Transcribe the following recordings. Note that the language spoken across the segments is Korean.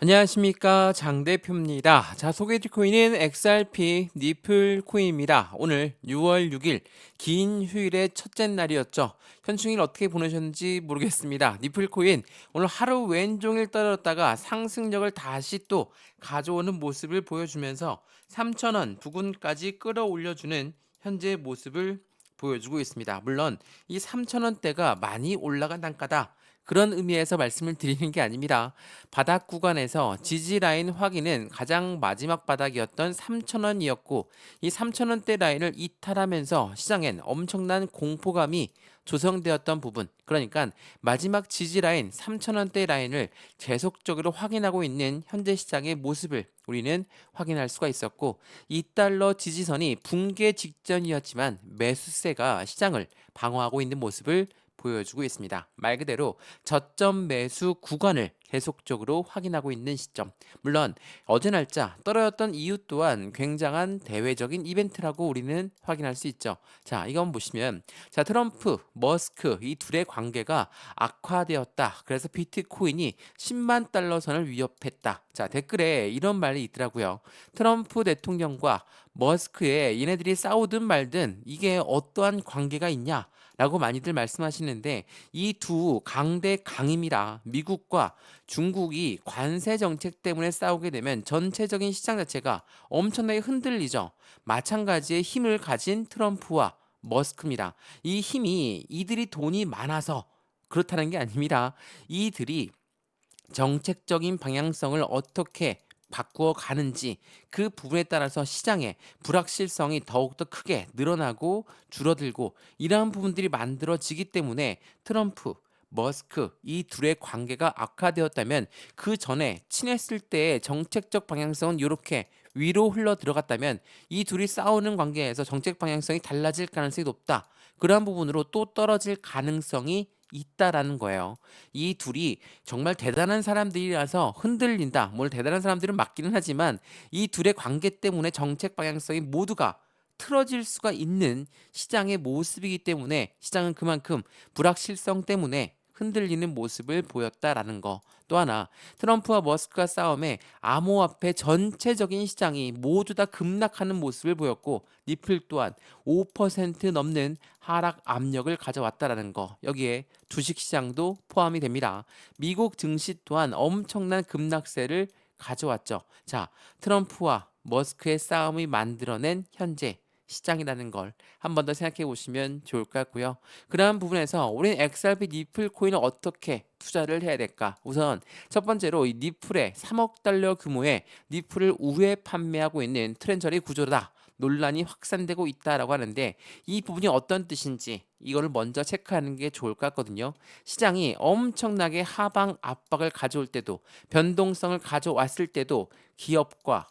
안녕하십니까, 장 대표입니다. 자, 소개해드릴 코인은 XRP 니플 코인입니다. 오늘 6월 6일 긴 휴일의 첫째 날이었죠. 현충일 어떻게 보내셨는지 모르겠습니다. 니플 코인 오늘 하루 왼종일 떨어졌다가 상승력을 다시 또 가져오는 모습을 보여주면서 3,000원 부근까지 끌어올려주는 현재 모습을 보여주고 있습니다. 물론 이 3,000원대가 많이 올라간 단가다, 그런 의미에서 말씀을 드리는 게 아닙니다. 바닥 구간에서 지지 라인 확인은 가장 마지막 바닥이었던 3,000원이었고, 이 3,000원대 라인을 이탈하면서 시장엔 엄청난 공포감이 조성되었던 부분, 그러니까 마지막 지지 라인 3,000원대 라인을 계속적으로 확인하고 있는 현재 시장의 모습을 우리는 확인할 수가 있었고, 2달러 지지선이 붕괴 직전이었지만 매수세가 시장을 방어하고 있는 모습을 보여주고 있습니다. 말 그대로 저점 매수 구간을 계속적으로 확인하고 있는 시점. 물론 어제 날짜 떨어졌던 이유 또한 굉장한 대외적인 이벤트라고 우리는 확인할 수 있죠. 자, 이건 보시면, 자, 트럼프, 머스크 이 둘의 관계가 악화되었다, 그래서 비트코인이 10만 달러 선을 위협했다. 자, 댓글에 이런 말이 있더라고요. 트럼프 대통령과 머스크의 얘네들이 싸우든 말든 이게 어떠한 관계가 있냐 라고 많이들 말씀하시는데, 이 두 강대 강입니다. 미국과 중국이 관세 정책 때문에 싸우게 되면 전체적인 시장 자체가 엄청나게 흔들리죠. 마찬가지의 힘을 가진 트럼프와 머스크입니다. 이 힘이 이들이 돈이 많아서 그렇다는 게 아닙니다. 이들이 정책적인 방향성을 어떻게 바꾸어 가는지, 그 부분에 따라서 시장의 불확실성이 더욱더 크게 늘어나고 줄어들고, 이러한 부분들이 만들어지기 때문에 트럼프, 머스크 이 둘의 관계가 악화되었다면, 그 전에 친했을 때의 정책적 방향성은 이렇게 위로 흘러 들어갔다면, 이 둘이 싸우는 관계에서 정책 방향성이 달라질 가능성이 높다. 그러한 부분으로 또 떨어질 가능성이 있다라는 거예요. 이 둘이 정말 대단한 사람들이라서 흔들린다, 뭘 대단한 사람들은 맞기는 하지만 이 둘의 관계 때문에 정책 방향성이 모두가 틀어질 수가 있는 시장의 모습이기 때문에, 시장은 그만큼 불확실성 때문에 흔들리는 모습을 보였다라는 거. 또 하나, 트럼프와 머스크가 싸움에 암호화폐 전체적인 시장이 모두 다 급락하는 모습을 보였고, 니플 또한 5% 넘는 하락 압력을 가져왔다라는 거. 여기에 주식시장도 포함이 됩니다. 미국 증시 또한 엄청난 급락세를 가져왔죠. 자, 트럼프와 머스크의 싸움이 만들어낸 현재 시장이라는 걸 한 번 더 생각해 보시면 좋을 것 같고요. 그러한 부분에서 우리는 XRP 니플 코인을 어떻게 투자를 해야 될까? 우선 첫 번째로 이 니플의 3억 달러 규모의 니플을 우회 판매하고 있는 트렌저리 구조다, 논란이 확산되고 있다라고 하는데, 이 부분이 어떤 뜻인지 이거를 먼저 체크하는 게 좋을 것 같거든요. 시장이 엄청나게 하방 압박을 가져올 때도, 변동성을 가져왔을 때도 기업과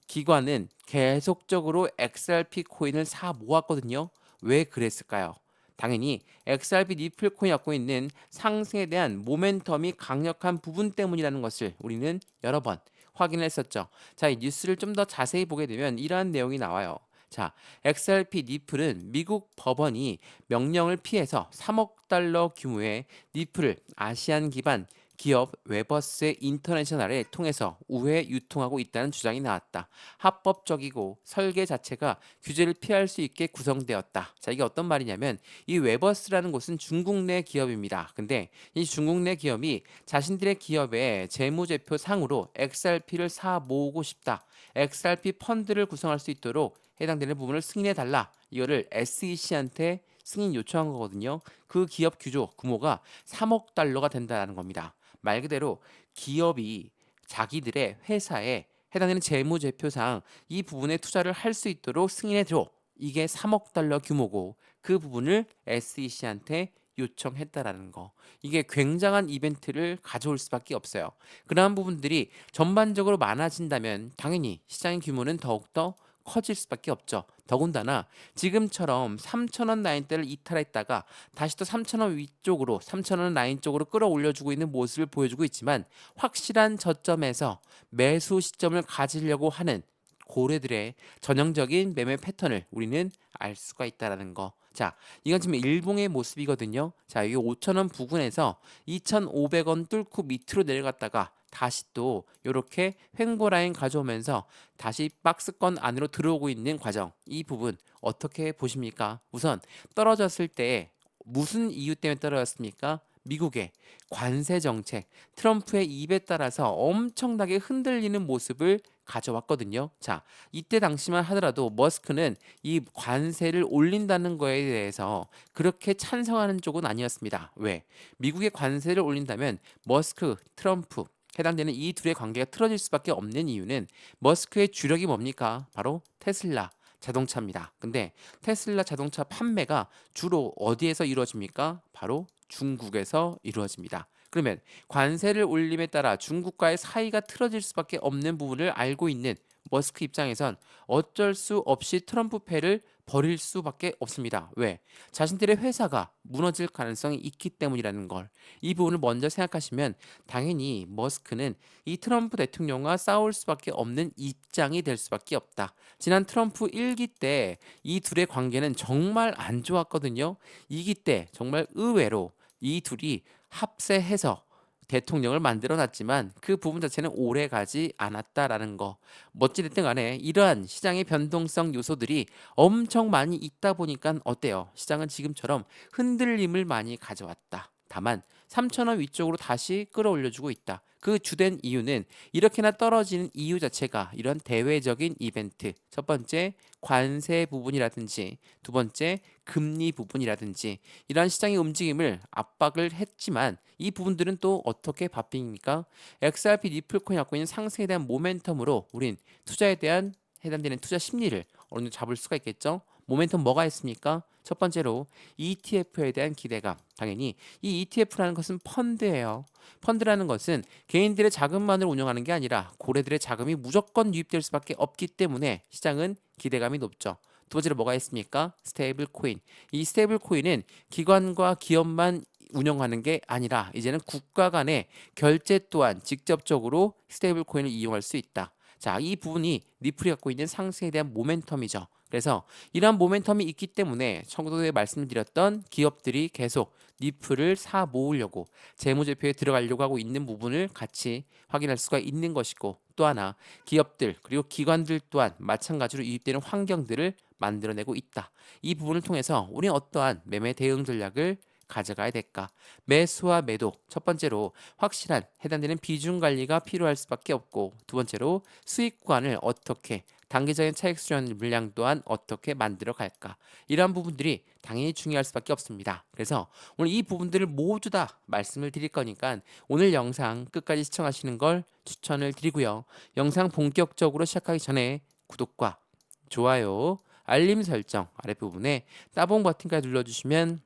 기관은 계속적으로 XRP 코인을 사 모았거든요. 왜 그랬을까요? 당연히 XRP 니플 코인이 갖고 있는 상승에 대한 모멘텀이 강력한 부분 때문이라는 것을 우리는 여러 번 확인했었죠. 자, 이 뉴스를 좀 더 자세히 보게 되면 이러한 내용이 나와요. 자, XRP 니플은 미국 법원이 명령을 피해서 3억 달러 규모의 니플을 아시안 기반 기업 웨버스 인터내셔널을 통해서 우회 유통하고 있다는 주장이 나왔다. 합법적이고 설계 자체가 규제를 피할 수 있게 구성되었다. 자, 이게 어떤 말이냐면, 이 웨버스라는 곳은 중국 내 기업입니다. 근데 이 중국 내 기업이 자신들의 기업의 재무제표 상으로 XRP를 사 모으고 싶다, XRP 펀드를 구성할 수 있도록 해당되는 부분을 승인해 달라, 이거를 SEC한테 승인 요청한 거거든요. 그 기업 규조 규모가 3억 달러가 된다는 겁니다. 말 그대로 기업이 자기들의 회사에 해당되는 재무제표상 이 부분에 투자를 할 수 있도록 승인해 줘. 이게 3억 달러 규모고, 그 부분을 SEC한테 요청했다라는 거. 이게 굉장한 이벤트를 가져올 수밖에 없어요. 그러한 부분들이 전반적으로 많아진다면 당연히 시장의 규모는 더욱더 커질 수밖에 없죠. 더군다나 지금처럼 3,000원 라인대를 이탈했다가 다시 또 3,000원 위쪽으로, 3,000원 라인 쪽으로 끌어올려주고 있는 모습을 보여주고 있지만, 확실한 저점에서 매수 시점을 가지려고 하는 고래들의 전형적인 매매 패턴을 우리는 알 수가 있다라는 거. 자, 이건 지금 일봉의 모습이거든요. 자, 이 5,000원 부근에서 2,500원 뚫고 밑으로 내려갔다가 다시 또 이렇게 횡보 라인 가져오면서 다시 박스권 안으로 들어오고 있는 과정, 이 부분 어떻게 보십니까? 우선 떨어졌을 때 무슨 이유 때문에 떨어졌습니까? 미국의 관세 정책, 트럼프의 입에 따라서 엄청나게 흔들리는 모습을 가져왔거든요. 자, 이때 당시만 하더라도 머스크는 이 관세를 올린다는 거에 대해서 그렇게 찬성하는 쪽은 아니었습니다. 왜? 미국의 관세를 올린다면 머스크, 트럼프 해당되는 이 둘의 관계가 틀어질 수밖에 없는 이유는 머스크의 주력이 뭡니까? 바로 테슬라 자동차입니다. 근데 테슬라 자동차 판매가 주로 어디에서 이루어집니까? 바로 중국에서 이루어집니다. 그러면 관세를 올림에 따라 중국과의 사이가 틀어질 수밖에 없는 부분을 알고 있는 머스크 입장에선 어쩔 수 없이 트럼프 패를 버릴 수밖에 없습니다. 왜? 자신들의 회사가 무너질 가능성이 있기 때문이라는 걸. 이 부분을 먼저 생각하시면 당연히 머스크는 이 트럼프 대통령과 싸울 수밖에 없는 입장이 될 수밖에 없다. 지난 트럼프 1기 때 이 둘의 관계는 정말 안 좋았거든요. 2기 때 정말 의외로 이 둘이 합세해서 대통령을 만들어 놨지만 그 부분 자체는 오래 가지 않았다라는 거. 어찌됐든 간에 이러한 시장의 변동성 요소들이 엄청 많이 있다 보니까 어때요? 시장은 지금처럼 흔들림을 많이 가져왔다. 다만 3,000원 위쪽으로 다시 끌어올려주고 있다. 그 주된 이유는 이렇게나 떨어지는 이유 자체가 이런 대외적인 이벤트. 첫 번째, 관세 부분이라든지 두 번째, 금리 부분이라든지 이러한 시장의 움직임을 압박을 했지만 이 부분들은 또 어떻게 바뀝니까? XRP 리플코인 갖고 있는 상승에 대한 모멘텀으로 우린 투자에 대한 해당되는 투자 심리를 어느 정도 잡을 수가 있겠죠. 모멘텀 뭐가 있습니까? 첫 번째로 ETF에 대한 기대감. 당연히 이 ETF라는 것은 펀드예요. 펀드라는 것은 개인들의 자금만을 운영하는 게 아니라 고래들의 자금이 무조건 유입될 수밖에 없기 때문에 시장은 기대감이 높죠. 두 번째로 뭐가 있습니까? 스테이블 코인. 이 스테이블 코인은 기관과 기업만 운영하는 게 아니라 이제는 국가 간의 결제 또한 직접적으로 스테이블 코인을 이용할 수 있다. 자, 이 부분이 리플이 갖고 있는 상승에 대한 모멘텀이죠. 그래서 이러한 모멘텀이 있기 때문에 청도에 말씀드렸던 기업들이 계속 리플을 사 모으려고 재무제표에 들어가려고 하고 있는 부분을 같이 확인할 수가 있는 것이고, 또 하나 기업들 그리고 기관들 또한 마찬가지로 유입되는 환경들을 만들어내고 있다. 이 부분을 통해서 우리는 어떠한 매매 대응 전략을 가져가야 될까? 매수와 매도. 첫 번째로 확실한 해당되는 비중 관리가 필요할 수밖에 없고, 두 번째로 수익 구간을 어떻게 단기적인 차익 수준 물량 또한 어떻게 만들어 갈까? 이러한 부분들이 당연히 중요할 수밖에 없습니다. 그래서 오늘 이 부분들을 모두 다 말씀을 드릴 거니까 오늘 영상 끝까지 시청하시는 걸 추천을 드리고요. 영상 본격적으로 시작하기 전에 구독과 좋아요, 알림 설정 아랫부분에 따봉 버튼까지 눌러주시면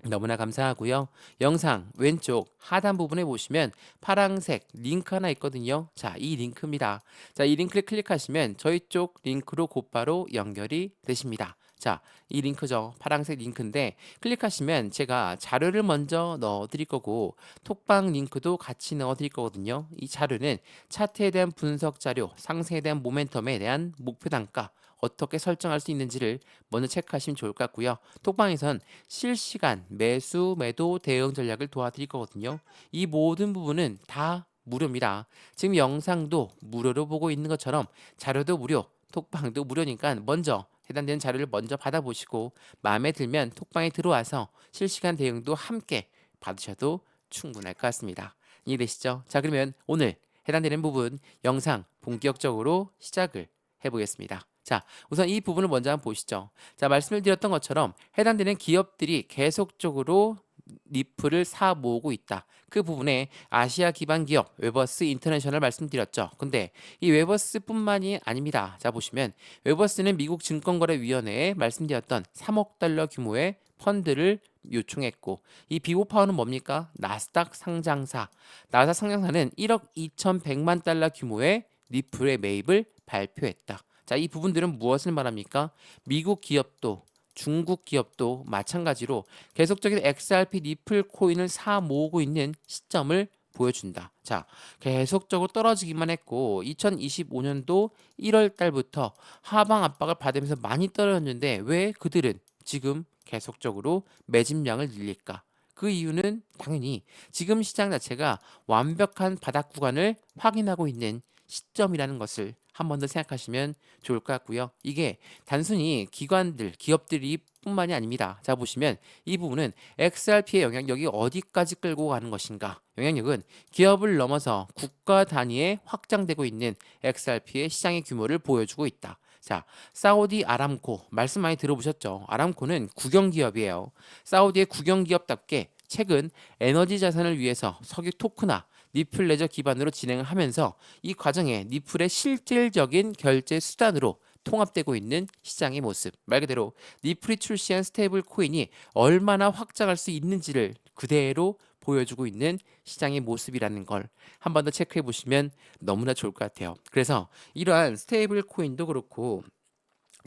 너무나 감사하고요. 영상 왼쪽 하단 부분에 보시면 파란색 링크 하나 있거든요. 자, 이 링크입니다. 자, 이 링크를 클릭하시면 저희 쪽 링크로 곧바로 연결이 되십니다. 자, 이 링크죠. 파란색 링크인데 클릭하시면 제가 자료를 먼저 넣어 드릴 거고 톡방 링크도 같이 넣어 드릴 거거든요. 이 자료는 차트에 대한 분석 자료, 상승에 대한 모멘텀에 대한 목표 단가 어떻게 설정할 수 있는지를 먼저 체크하시면 좋을 것 같고요. 톡방에선 실시간 매수, 매도 대응 전략을 도와드릴 거거든요. 이 모든 부분은 다 무료입니다. 지금 영상도 무료로 보고 있는 것처럼 자료도 무료, 톡방도 무료니까 먼저 해당되는 자료를 먼저 받아보시고 마음에 들면 톡방에 들어와서 실시간 대응도 함께 받으셔도 충분할 것 같습니다. 이해되시죠? 자, 그러면 오늘 해당되는 부분 영상 본격적으로 시작을 해보겠습니다. 자, 우선 이 부분을 먼저 한번 보시죠. 자, 말씀을 드렸던 것처럼 해당되는 기업들이 계속적으로 리플을 사 모으고 있다. 그 부분에 아시아 기반 기업 웨버스 인터내셔널 말씀드렸죠. 근데 이 웨버스뿐만이 아닙니다. 자, 보시면 웨버스는 미국 증권거래위원회에 말씀드렸던 3억 달러 규모의 펀드를 요청했고, 이 비보파워는 뭡니까? 나스닥 상장사. 나스닥 상장사는 1억 2,100만 달러 규모의 리플의 매입을 발표했다. 자, 이 부분들은 무엇을 말합니까? 미국 기업도 중국 기업도 마찬가지로 계속적인 XRP 리플 코인을 사 모으고 있는 시점을 보여준다. 자, 계속적으로 떨어지기만 했고 2025년도 1월 달부터 하방 압박을 받으면서 많이 떨어졌는데 왜 그들은 지금 계속적으로 매집량을 늘릴까? 그 이유는 당연히 지금 시장 자체가 완벽한 바닥 구간을 확인하고 있는 시점이라는 것을 한 번 더 생각하시면 좋을 것 같고요. 이게 단순히 기관들, 기업들이 뿐만이 아닙니다. 자, 보시면 이 부분은 XRP의 영향력이 어디까지 끌고 가는 것인가? 영향력은 기업을 넘어서 국가 단위에 확장되고 있는 XRP의 시장의 규모를 보여주고 있다. 자, 사우디 아람코 말씀 많이 들어보셨죠? 아람코는 국영기업이에요. 사우디의 국영기업답게 최근 에너지 자산을 위해서 석유 토크나 니플 레저 기반으로 진행을 하면서 이 과정에 니플의 실질적인 결제 수단으로 통합되고 있는 시장의 모습. 말 그대로 니플이 출시한 스테이블 코인이 얼마나 확장할 수 있는지를 그대로 보여주고 있는 시장의 모습이라는 걸 한 번 더 체크해 보시면 너무나 좋을 것 같아요. 그래서 이러한 스테이블 코인도 그렇고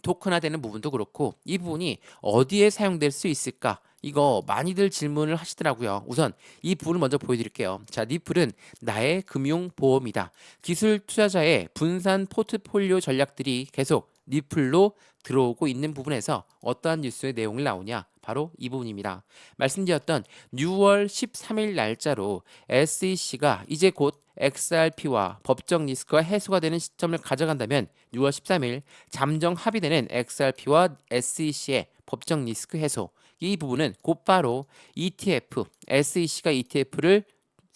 토큰화되는 부분도 그렇고 이 부분이 어디에 사용될 수 있을까? 이거 많이들 질문을 하시더라고요. 우선 이 부분을 먼저 보여드릴게요. 자, 니플은 나의 금융보험이다. 기술 투자자의 분산 포트폴리오 전략들이 계속 니플로 들어오고 있는 부분에서 어떠한 뉴스의 내용을 나오냐? 바로 이 부분입니다. 말씀드렸던 6월 13일 날짜로 SEC가 이제 곧 XRP와 법적 리스크가 해소가 되는 시점을 가져간다면 6월 13일 잠정 합의되는 XRP와 SEC의 법적 리스크 해소 이 부분은 곧바로 ETF, SEC가 ETF를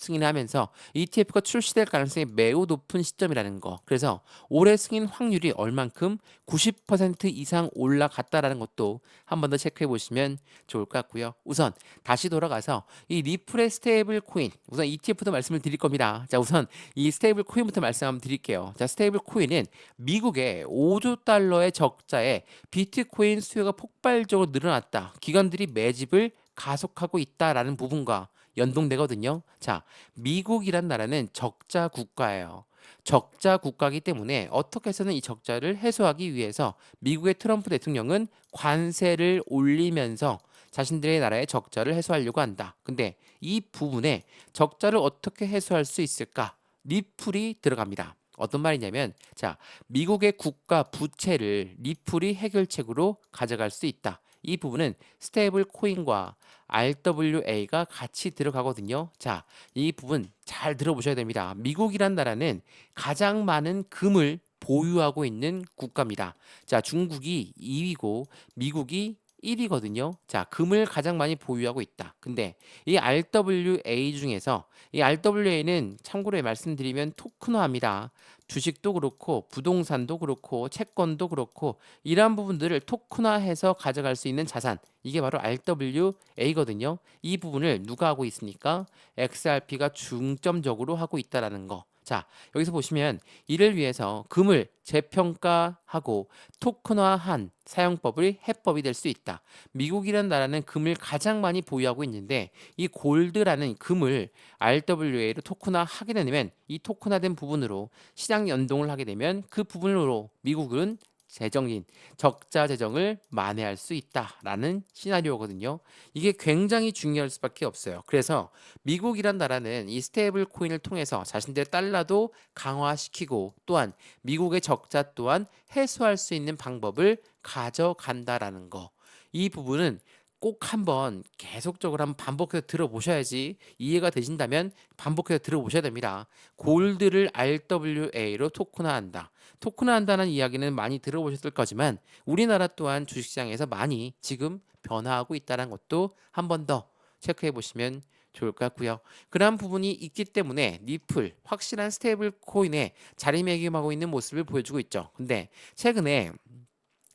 승인하면서 ETF가 출시될 가능성이 매우 높은 시점이라는 거. 그래서 올해 승인 확률이 얼만큼 90% 이상 올라갔다라는 것도 한 번 더 체크해 보시면 좋을 것 같고요. 우선 다시 돌아가서 이 리플의 스테이블 코인, 우선 ETF도 말씀을 드릴 겁니다. 자, 우선 이 스테이블 코인부터 말씀 한번 드릴게요. 자, 스테이블 코인은 미국의 5조 달러의 적자에 비트코인 수요가 폭발적으로 늘어났다. 기관들이 매집을 가속하고 있다라는 부분과 연동되거든요. 자, 미국이란 나라는 적자 국가예요. 적자 국가이기 때문에 어떻게 해서는 이 적자를 해소하기 위해서 미국의 트럼프 대통령은 관세를 올리면서 자신들의 나라의 적자를 해소하려고 한다. 근데 이 부분에 적자를 어떻게 해소할 수 있을까? 리플이 들어갑니다. 어떤 말이냐면, 자, 미국의 국가 부채를 리플이 해결책으로 가져갈 수 있다. 이 부분은 스테이블 코인과 RWA가 같이 들어가거든요. 자, 이 부분 잘 들어보셔야 됩니다. 미국이란 나라는 가장 많은 금을 보유하고 있는 국가입니다. 자, 중국이 2위고 미국이 1위거든요. 자, 금을 가장 많이 보유하고 있다. 근데 이 RWA 중에서 이 RWA는 참고로 말씀드리면 토큰화합니다. 주식도 그렇고 부동산도 그렇고 채권도 그렇고 이러한 부분들을 토큰화해서 가져갈 수 있는 자산 이게 바로 RWA거든요. 이 부분을 누가 하고 있습니까? XRP가 중점적으로 하고 있다라는 거. 자, 여기서 보시면 이를 위해서 금을 재평가하고 토큰화한 사용법을 해법이 될 수 있다. 미국이라는 나라는 금을 가장 많이 보유하고 있는데 이 골드라는 금을 RWA로 토큰화하게 되면 이 토큰화된 부분으로 시장 연동을 하게 되면 그 부분으로 미국은 재정인 적자 재정을 만회할 수 있다라는 시나리오거든요. 이게 굉장히 중요할 수밖에 없어요. 그래서 미국이란 나라는 이 스테이블 코인을 통해서 자신들의 달러도 강화시키고 또한 미국의 적자 또한 해소할 수 있는 방법을 가져간다라는 거. 이 부분은 꼭 한번 계속적으로 한번 반복해서 들어보셔야지 이해가 되신다면 반복해서 들어보셔야 됩니다. 골드를 RWA로 토큰화한다. 토큰화한다는 이야기는 많이 들어보셨을 거지만 우리나라 또한 주식시장에서 많이 지금 변화하고 있다는 것도 한 번 더 체크해 보시면 좋을 것 같고요. 그러한 부분이 있기 때문에 니플 확실한 스테이블 코인에 자리매김하고 있는 모습을 보여주고 있죠. 근데 최근에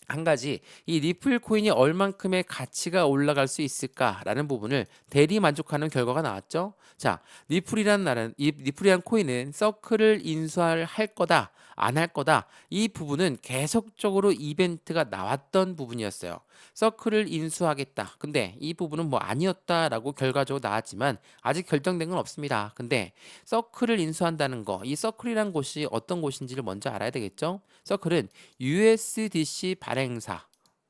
한 가지 이 리플 코인이 얼만큼의 가치가 올라갈 수 있을까라는 부분을 대리 만족하는 결과가 나왔죠. 자, 리플이란 코인은 서클을 인수할 거다, 안 할 거다. 이 부분은 계속적으로 이벤트가 나왔던 부분이었어요. 서클을 인수하겠다. 근데 이 부분은 뭐 아니었다라고 결과적으로 나왔지만 아직 결정된 건 없습니다. 근데 서클을 인수한다는 거, 이 서클이란 곳이 어떤 곳인지를 먼저 알아야 되겠죠? 서클은 USDC 발행사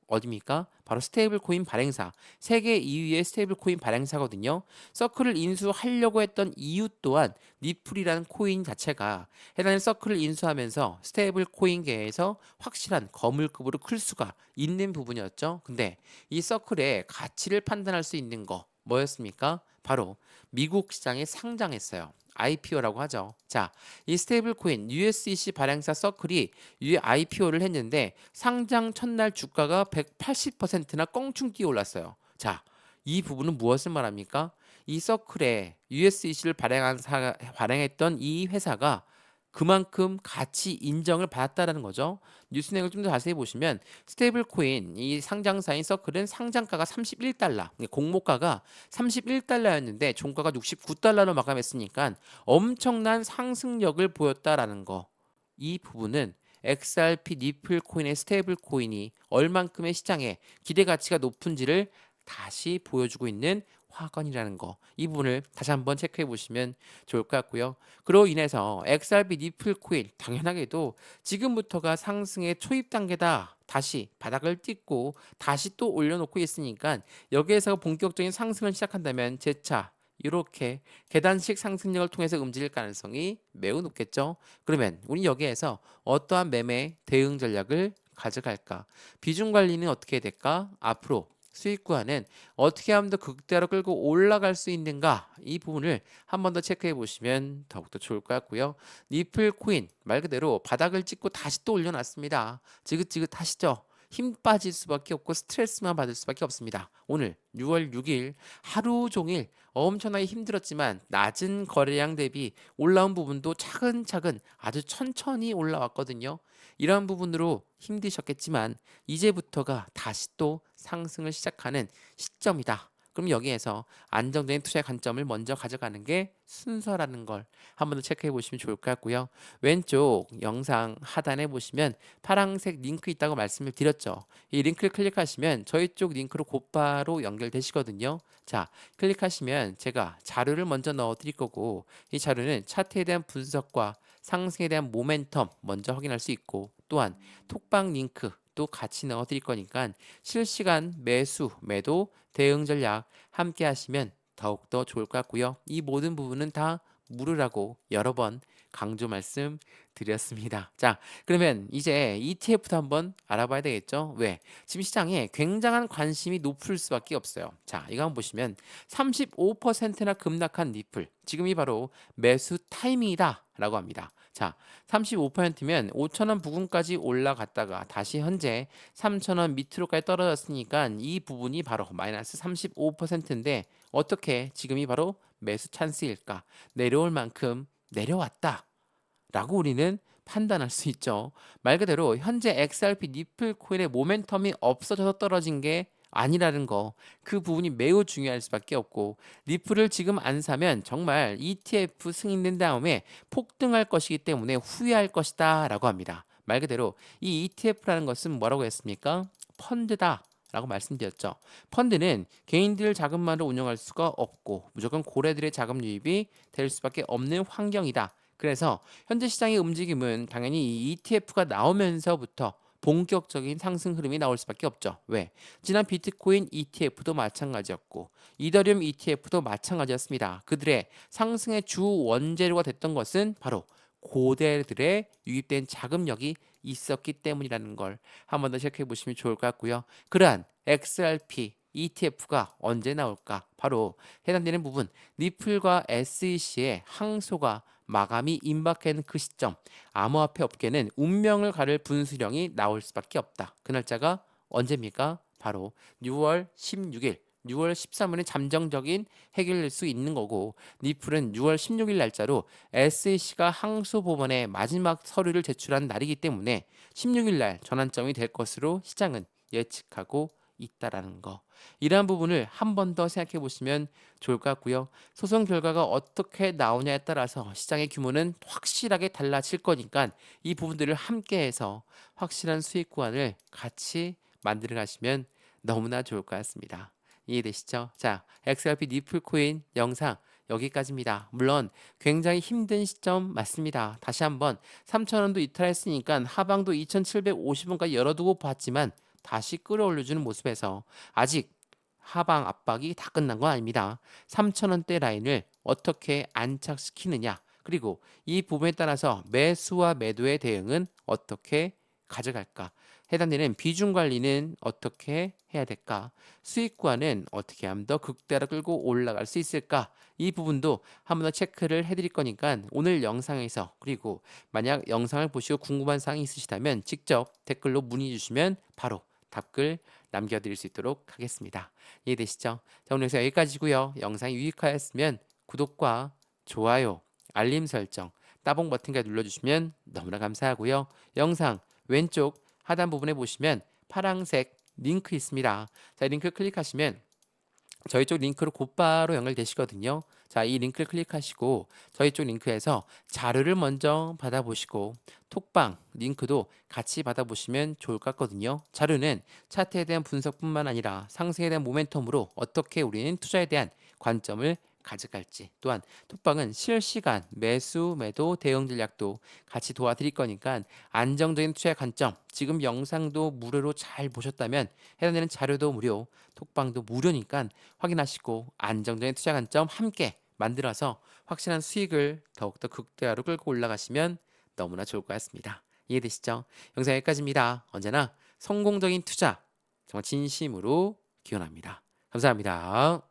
어디입니까? 바로 스테이블 코인 발행사. 세계 2위의 스테이블 코인 발행사거든요. 서클을 인수하려고 했던 이유 또한 니플이라는 코인 자체가 해당 서클을 인수하면서 스테이블 코인계에서 확실한 거물급으로 클 수가 있는 부분이었죠. 근데 이 서클의 가치를 판단할 수 있는 거 뭐였습니까? 바로 미국 시장에 상장했어요. IPO라고 하죠. 자, 이 스테이블 코인 USDC 발행사 서클이 IPO를 했는데 상장 첫날 주가가 180%나 껑충 뛰어 올랐어요. 자, 이 부분은 무엇을 말합니까? 이 서클에 USDC를 발행했던 이 회사가 그만큼 가치 인정을 받았다라는 거죠. 뉴스 내용을 좀 더 자세히 보시면 스테이블 코인 이 상장사인 서클은 상장가가 31달러, 공모가가 31달러였는데 종가가 69달러로 마감했으니까 엄청난 상승력을 보였다라는 거. 이 부분은 XRP 니플 코인의 스테이블 코인이 얼만큼의 시장에 기대 가치가 높은지를 다시 보여주고 있는 화건이라는 거. 이 부분을 다시 한번 체크해 보시면 좋을 것 같고요. 그로 인해서 XRP 니플 코인 당연하게도 지금부터가 상승의 초입 단계다. 다시 바닥을 딛고 다시 또 올려놓고 있으니까 여기에서 본격적인 상승을 시작한다면 재차 이렇게 계단식 상승력을 통해서 움직일 가능성이 매우 높겠죠. 그러면 우리 여기에서 어떠한 매매 대응 전략을 가져갈까? 비중 관리는 어떻게 될까? 앞으로 수익 구간은 어떻게 하면 더 극대화로 끌고 올라갈 수 있는가? 이 부분을 한 번 더 체크해 보시면 더욱더 좋을 것 같고요. 니플 코인 말 그대로 바닥을 찍고 다시 또 올려놨습니다. 지긋지긋하시죠? 힘 빠질 수밖에 없고 스트레스만 받을 수밖에 없습니다. 오늘 6월 6일 하루 종일 엄청나게 힘들었지만 낮은 거래량 대비 올라온 부분도 차근차근 아주 천천히 올라왔거든요. 이러한 부분으로 힘드셨겠지만 이제부터가 다시 또 상승을 시작하는 시점이다. 그럼 여기에서 안정적인 투자의 관점을 먼저 가져가는 게 순서라는 걸 한 번 더 체크해 보시면 좋을 것 같고요. 왼쪽 영상 하단에 보시면 파란색 링크 있다고 말씀을 드렸죠. 이 링크를 클릭하시면 저희 쪽 링크로 곧바로 연결되시거든요. 자, 클릭하시면 제가 자료를 먼저 넣어 드릴 거고 이 자료는 차트에 대한 분석과 상승에 대한 모멘텀 먼저 확인할 수 있고 또한 톡방 링크 또 같이 넣어 드릴 거니까 실시간 매수, 매도, 대응 전략 함께 하시면 더욱더 좋을 것 같고요. 이 모든 부분은 다 물으라고 여러 번 강조 말씀 드렸습니다. 자, 그러면 이제 ETF도 한번 알아봐야 되겠죠? 왜? 지금 시장에 굉장한 관심이 높을 수밖에 없어요. 자, 이거 한번 보시면 35%나 급락한 니플. 지금이 바로 매수 타이밍이다 라고 합니다. 자, 35%면 5,000원 부근까지 올라갔다가 다시 현재 3,000원 밑으로까지 떨어졌으니까 이 부분이 바로 마이너스 35%인데 어떻게 지금이 바로 매수 찬스일까? 내려올 만큼 내려왔다. 라고 우리는 판단할 수 있죠. 말 그대로 현재 XRP 니플 코인의 모멘텀이 없어져서 떨어진 게 아니라는 거. 그 부분이 매우 중요할 수밖에 없고 니플을 지금 안 사면 정말 ETF 승인된 다음에 폭등할 것이기 때문에 후회할 것이다 라고 합니다. 말 그대로 이 ETF라는 것은 뭐라고 했습니까? 펀드다. 라고 말씀드렸죠. 펀드는 개인들 자금만으로 운영할 수가 없고 무조건 고래들의 자금 유입이 될 수밖에 없는 환경이다. 그래서 현재 시장의 움직임은 당연히 이 ETF가 나오면서부터 본격적인 상승 흐름이 나올 수밖에 없죠. 왜? 지난 비트코인 ETF도 마찬가지였고 이더리움 ETF도 마찬가지였습니다. 그들의 상승의 주 원재료가 됐던 것은 바로 고대들의 유입된 자금력이 있었기 때문이라는 걸 한 번 더 체크해 보시면 좋을 것 같고요. 그러한 XRP ETF가 언제 나올까? 바로 해당되는 부분 니플과 SEC의 항소가 마감이 임박한 그 시점 암호화폐 업계는 운명을 가를 분수령이 나올 수밖에 없다. 그 날짜가 언제입니까? 바로 6월 16일 6월 13일에 잠정적인 해결될 수 있는 거고 니플은 6월 16일 날짜로 SEC가 항소 법원에 마지막 서류를 제출한 날이기 때문에 16일 날 전환점이 될 것으로 시장은 예측하고 있다라는 거. 이러한 부분을 한 번 더 생각해 보시면 좋을 것 같고요. 소송 결과가 어떻게 나오냐에 따라서 시장의 규모는 확실하게 달라질 거니까 이 부분들을 함께해서 확실한 수익 구간을 같이 만들어 가시면 너무나 좋을 것 같습니다. 이해되시죠? 자, XRP 니플 코인 영상 여기까지입니다. 물론 굉장히 힘든 시점 맞습니다. 다시 한번 3,000원도 이탈했으니까 하방도 2,750원까지 열어두고 봤지만 다시 끌어올려주는 모습에서 아직 하방 압박이 다 끝난 건 아닙니다. 3,000원대 라인을 어떻게 안착시키느냐 그리고 이 부분에 따라서 매수와 매도의 대응은 어떻게 가져갈까 해당되는 비중 관리는 어떻게 해야 될까? 수익과는 어떻게 하면 더 극대화로 끌고 올라갈 수 있을까? 이 부분도 한 번 더 체크를 해드릴 거니까 오늘 영상에서 그리고 만약 영상을 보시고 궁금한 사항이 있으시다면 직접 댓글로 문의 주시면 바로 답글 남겨드릴 수 있도록 하겠습니다. 이해되시죠? 자, 오늘 영상 여기까지고요. 영상이 유익하였으면 구독과 좋아요, 알림 설정, 따봉 버튼까지 눌러주시면 너무나 감사하고요. 영상 왼쪽 하단 부분에 보시면 파란색 링크 있습니다. 자, 이 링크 클릭하시면 저희 쪽 링크로 곧바로 연결되시거든요. 자, 이 링크를 클릭하시고 저희 쪽 링크에서 자료를 먼저 받아보시고 톡방 링크도 같이 받아보시면 좋을 것 같거든요. 자료는 차트에 대한 분석뿐만 아니라 상승에 대한 모멘텀으로 어떻게 우리는 투자에 대한 관점을 가져갈지, 또한 톡방은 실시간 매수 매도 대응 전략도 같이 도와드릴 거니까 안정적인 투자의 관점, 지금 영상도 무료로 잘 보셨다면 해당되는 자료도 무료, 톡방도 무료니까 확인하시고 안정적인 투자 관점 함께 만들어서 확실한 수익을 더욱더 극대화로 끌고 올라가시면 너무나 좋을 것 같습니다. 이해되시죠? 영상 여기까지입니다. 언제나 성공적인 투자 정말 진심으로 기원합니다. 감사합니다.